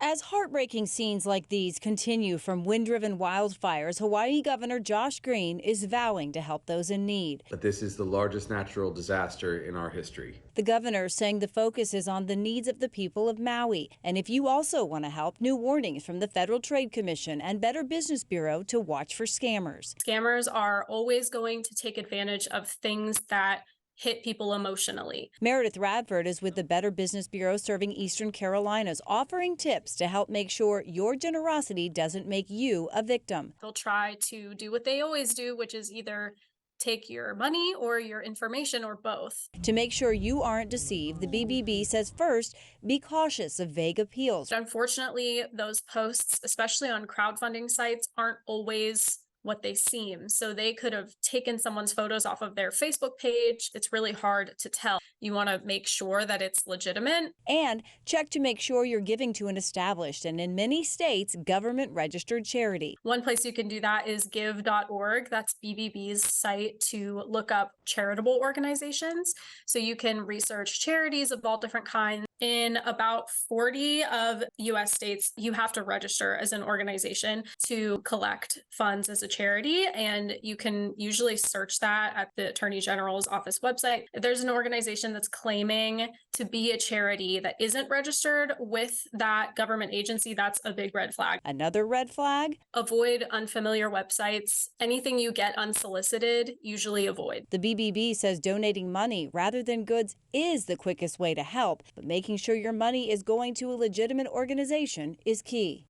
As heartbreaking scenes like these continue from wind-driven wildfires, Hawaii Governor Josh Green is vowing to help those in need. But this is the largest natural disaster in our history. The governor saying the focus is on the needs of the people of Maui. And if you also want to help, new warnings from the Federal Trade Commission and Better Business Bureau to watch for scammers. Scammers are always going to take advantage of things that hit people emotionally. Meredith Radford is with the Better Business Bureau serving Eastern Carolinas, offering tips to help make sure your generosity doesn't make you a victim. They'll try to do what they always do, which is either take your money or your information or both. To make sure you aren't deceived, the BBB says first, be cautious of vague appeals. Unfortunately, those posts, especially on crowdfunding sites, aren't always what they seem. So they could have taken someone's photos off of their Facebook page. It's really hard to tell. You want to make sure that it's legitimate. And check to make sure you're giving to an established and in many states, government registered charity. One place you can do that is give.org. That's BBB's site to look up charitable organizations. So you can research charities of all different kinds. In about 40 of US states, you have to register as an organization to collect funds as a charity. And you can usually search that at the Attorney General's office website. If there's an organization that's claiming to be a charity that isn't registered with that government agency, that's a big red flag. Another red flag? Avoid unfamiliar websites. Anything you get unsolicited, usually avoid. The BBB says donating money rather than goods is the quickest way to help, but making sure your money is going to a legitimate organization is key.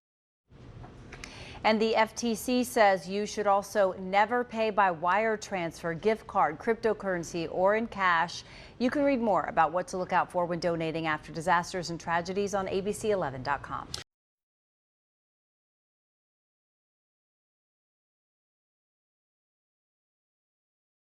And the FTC says you should also never pay by wire transfer, gift card, cryptocurrency, or in cash. You can read more about what to look out for when donating after disasters and tragedies on abc11.com.